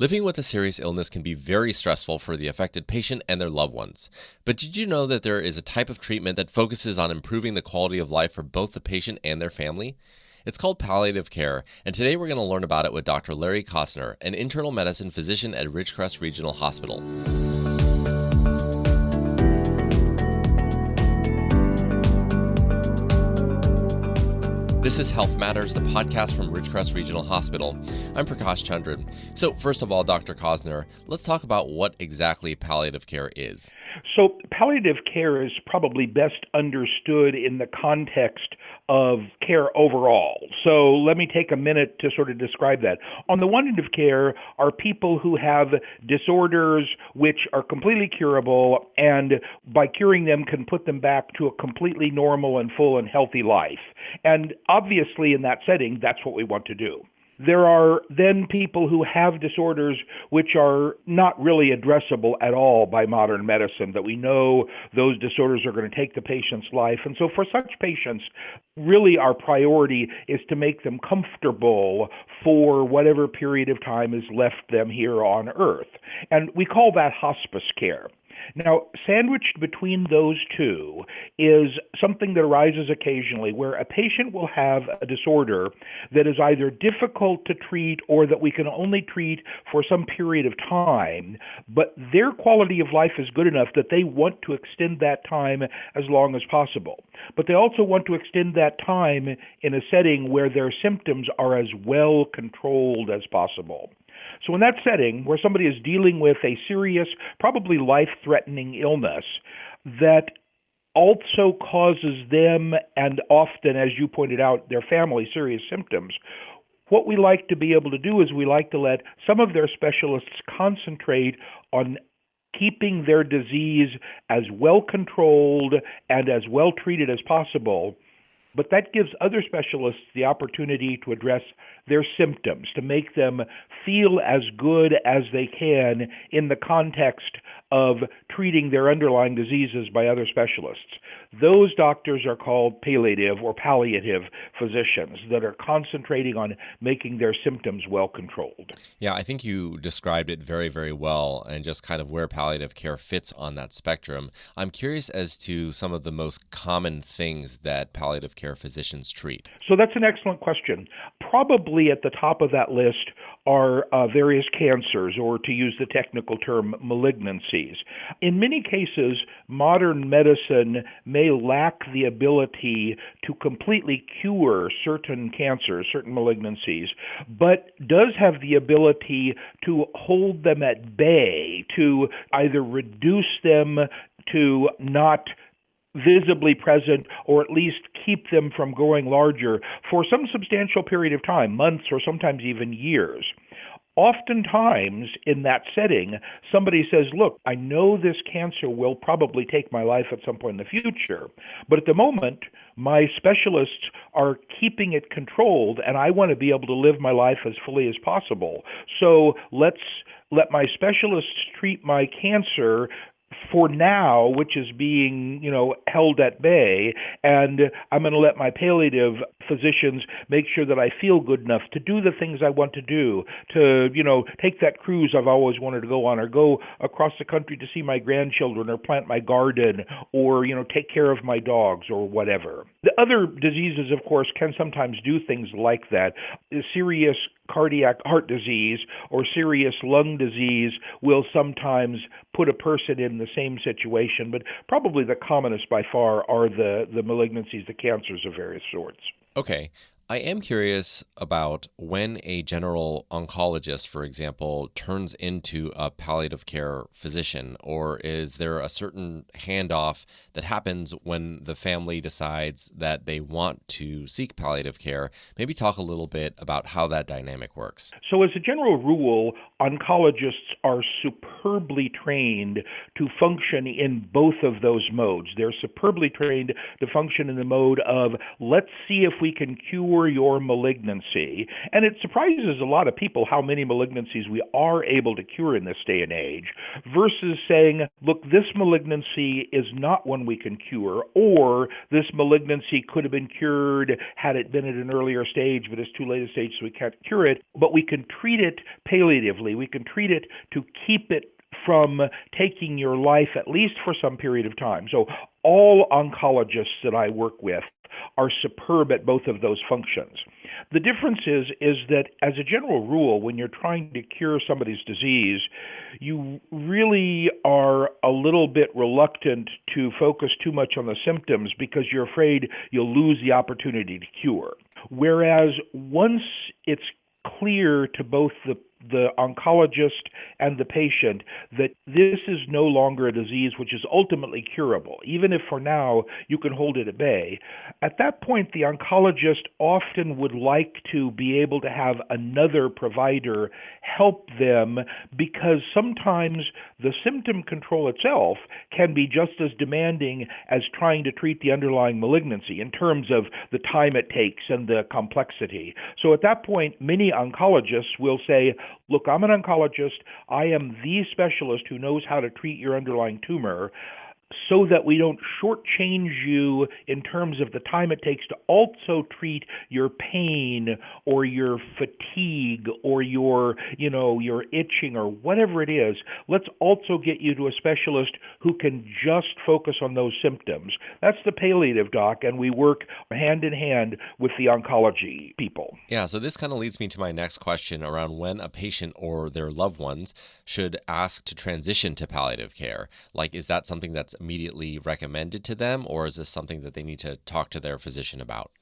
Living with a serious illness can be very stressful for the affected patient and their loved ones. But did you know that there is a type of treatment that focuses on improving the quality of life for both the patient and their family? It's called palliative care, and today we're going to learn about it with Dr. Larry Cosner, an internal medicine physician at Ridgecrest Regional Hospital. This is Health Matters, the podcast from Ridgecrest Regional Hospital. I'm Prakash Chandran. So first of all, Dr. Cosner, let's talk about what exactly palliative care is. So palliative care is probably best understood in the context of care overall. So let me take a minute to sort of describe that. On the one end of care are people who have disorders which are completely curable, and by curing them can put them back to a completely normal and full and healthy life. And obviously in that setting, that's what we want to do. There are then people who have disorders which are not really addressable at all by modern medicine, that we know those disorders are going to take the patient's life. And so for such patients, really our priority is to make them comfortable for whatever period of time is left them here on Earth. And we call that hospice care. Now, sandwiched between those two is something that arises occasionally where a patient will have a disorder that is either difficult to treat or that we can only treat for some period of time, but their quality of life is good enough that they want to extend that time as long as possible. But they also want to extend that time in a setting where their symptoms are as well controlled as possible. So in that setting, where somebody is dealing with a serious, probably life-threatening illness that also causes them, and often, as you pointed out, their family, serious symptoms, what we like to be able to do is we like to let some of their specialists concentrate on keeping their disease as well controlled and as well treated as possible. But that gives other specialists the opportunity to address their symptoms, to make them feel as good as they can in the context of treating their underlying diseases by other specialists. Those doctors are called palliative or palliative physicians that are concentrating on making their symptoms well controlled. Yeah, I think you described it very, very well, and just kind of where palliative care fits on that spectrum. I'm curious as to some of the most common things that palliative care physicians treat. So that's an excellent question. Probably at the top of that list are various cancers, or to use the technical term, malignancies. In many cases, modern medicine may lack the ability to completely cure certain cancers, certain malignancies, but does have the ability to hold them at bay, to either reduce them to not visibly present, or at least keep them from growing larger for some substantial period of time, months or sometimes even years. Oftentimes, in that setting, somebody says, look, I know this cancer will probably take my life at some point in the future, but at the moment, my specialists are keeping it controlled, and I want to be able to live my life as fully as possible. So let's let my specialists treat my cancer for now, which is being, held at bay, and I'm going to let my palliative physicians make sure that I feel good enough to do the things I want to do, to, take that cruise I've always wanted to go on, or go across the country to see my grandchildren, or plant my garden, or, take care of my dogs, or whatever. The other diseases, of course, can sometimes do things like that. Serious cardiac heart disease or serious lung disease will sometimes put a person in the same situation, but probably the commonest by far are the malignancies, the cancers of various sorts. Okay. I am curious about when a general oncologist, for example, turns into a palliative care physician, or is there a certain handoff that happens when the family decides that they want to seek palliative care? Maybe talk a little bit about how that dynamic works. So as a general rule, oncologists are superbly trained to function in both of those modes. They're superbly trained to function in the mode of, let's see if we can cure cure your malignancy. And it surprises a lot of people how many malignancies we are able to cure in this day and age, versus saying, look, this malignancy is not one we can cure, or this malignancy could have been cured had it been at an earlier stage, but it's too late a stage, so we can't cure it. But we can treat it palliatively. We can treat it to keep it from taking your life at least for some period of time. So all oncologists that I work with are superb at both of those functions. The difference is that as a general rule, when you're trying to cure somebody's disease, you really are a little bit reluctant to focus too much on the symptoms because you're afraid you'll lose the opportunity to cure. Whereas once it's clear to both the oncologist and the patient that this is no longer a disease which is ultimately curable, even if for now you can hold it at bay. At that point, the oncologist often would like to be able to have another provider help them, because sometimes the symptom control itself can be just as demanding as trying to treat the underlying malignancy in terms of the time it takes and the complexity. So at that point, many oncologists will say, look, I'm an oncologist. I am the specialist who knows how to treat your underlying tumor, so that we don't shortchange you in terms of the time it takes to also treat your pain or your fatigue or your itching or whatever it is. Let's also get you to a specialist who can just focus on those symptoms. That's the palliative doc, and we work hand in hand with the oncology people. Yeah, so this kind of leads me to my next question around when a patient or their loved ones should ask to transition to palliative care. Like, is that something that's immediately recommended to them, or is this something that they need to talk to their physician about?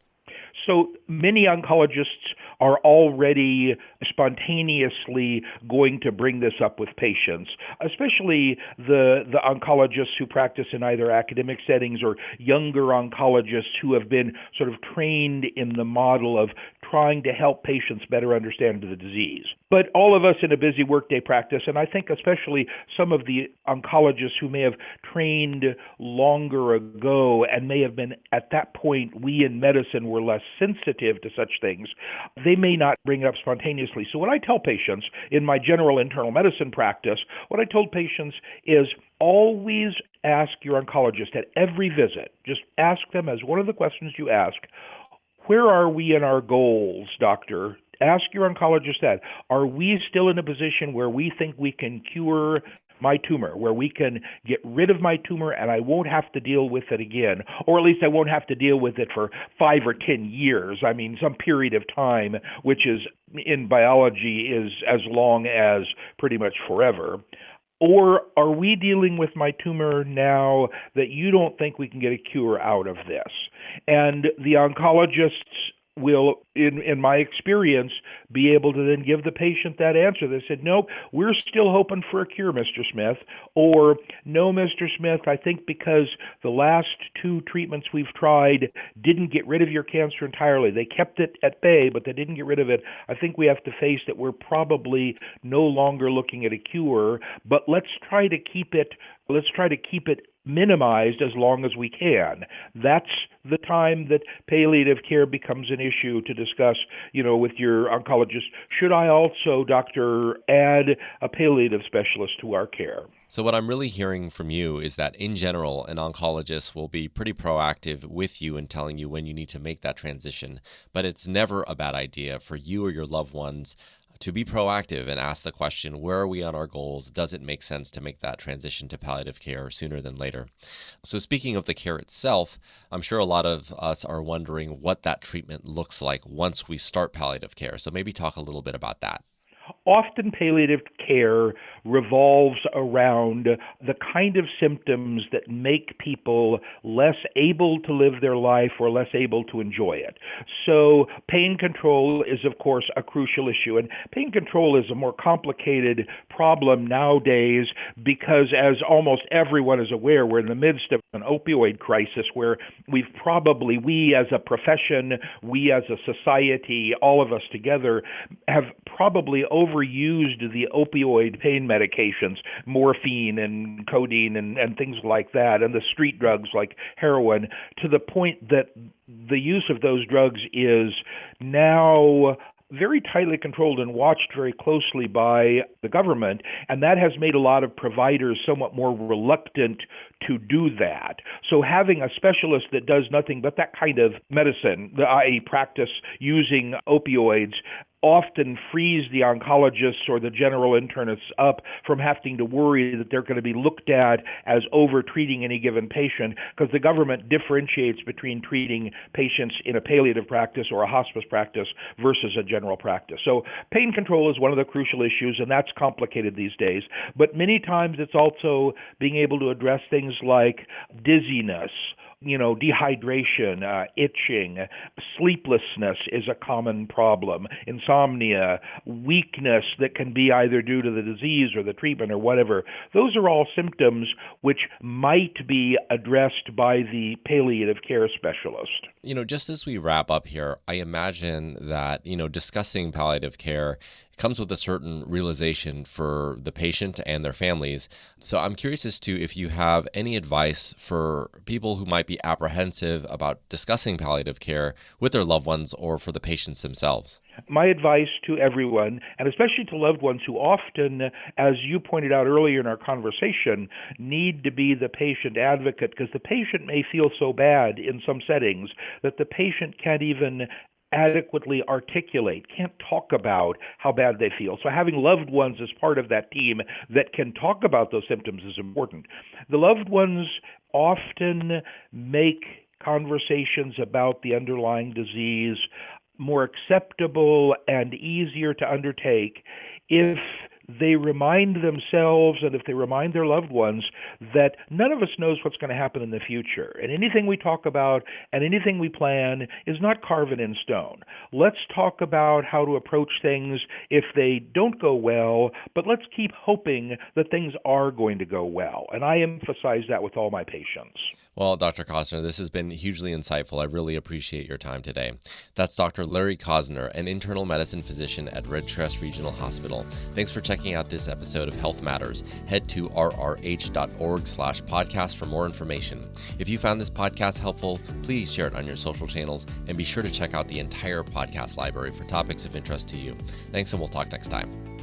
So many oncologists are already spontaneously going to bring this up with patients, especially the oncologists who practice in either academic settings or younger oncologists who have been sort of trained in the model of trying to help patients better understand the disease. But all of us in a busy workday practice, and I think especially some of the oncologists who may have trained longer ago and may have been at that point, we in medicine were less sensitive to such things, they may not bring it up spontaneously. So what I tell patients in my general internal medicine practice, what I told patients is always ask your oncologist at every visit, just ask them as one of the questions you ask, where are we in our goals, doctor? Ask your oncologist that. Are we still in a position where we think we can cure my tumor, where we can get rid of my tumor and I won't have to deal with it again, or at least I won't have to deal with it for 5 or 10 years. I mean, some period of time, which is in biology is as long as pretty much forever. Or are we dealing with my tumor now that you don't think we can get a cure out of this? And the oncologists will, in my experience, be able to then give the patient that answer. They said, no, we're still hoping for a cure, Mr. Smith. Or, no, Mr. Smith, I think because the last 2 treatments we've tried didn't get rid of your cancer entirely. They kept it at bay, but they didn't get rid of it. I think we have to face that we're probably no longer looking at a cure, but let's try to keep it minimized as long as we can. That's the time that palliative care becomes an issue to discuss, with your oncologist. Should I also, doctor, add a palliative specialist to our care? So what I'm really hearing from you is that in general, an oncologist will be pretty proactive with you in telling you when you need to make that transition, but it's never a bad idea for you or your loved ones to be proactive and ask the question, where are we on our goals? Does it make sense to make that transition to palliative care sooner than later? So speaking of the care itself, I'm sure a lot of us are wondering what that treatment looks like once we start palliative care. So maybe talk a little bit about that. Often palliative care revolves around the kind of symptoms that make people less able to live their life or less able to enjoy it. So pain control is, of course, a crucial issue. And pain control is a more complicated problem nowadays because, as almost everyone is aware, we're in the midst of an opioid crisis where we as a profession, we as a society, all of us together, have probably overused the opioid pain medications, morphine and codeine and things like that, and the street drugs like heroin, to the point that the use of those drugs is now very tightly controlled and watched very closely by the government, and that has made a lot of providers somewhat more reluctant to do that. So having a specialist that does nothing but that kind of medicine, i.e. practice using opioids, often frees the oncologists or the general internists up from having to worry that they're going to be looked at as over-treating any given patient, because the government differentiates between treating patients in a palliative practice or a hospice practice versus a general practice. So pain control is one of the crucial issues, and that's complicated these days. But many times it's also being able to address things like dizziness, dehydration, itching, sleeplessness is a common problem, insomnia, weakness that can be either due to the disease or the treatment or whatever. Those are all symptoms which might be addressed by the palliative care specialist. Just as we wrap up here, I imagine that, discussing palliative care comes with a certain realization for the patient and their families. So I'm curious as to if you have any advice for people who might be apprehensive about discussing palliative care with their loved ones or for the patients themselves. My advice to everyone, and especially to loved ones who often, as you pointed out earlier in our conversation, need to be the patient advocate, because the patient may feel so bad in some settings that the patient can't even adequately articulate, can't talk about how bad they feel. So having loved ones as part of that team that can talk about those symptoms is important. The loved ones often make conversations about the underlying disease more acceptable and easier to undertake if they remind themselves and if they remind their loved ones that none of us knows what's going to happen in the future. And anything we talk about and anything we plan is not carved in stone. Let's talk about how to approach things if they don't go well, but let's keep hoping that things are going to go well. And I emphasize that with all my patients. Well, Dr. Cosner, this has been hugely insightful. I really appreciate your time today. That's Dr. Larry Cosner, an internal medicine physician at Ridgecrest Regional Hospital. Thanks for checking out this episode of Health Matters. Head to rrh.org/podcast for more information. If you found this podcast helpful, please share it on your social channels and be sure to check out the entire podcast library for topics of interest to you. Thanks, and we'll talk next time.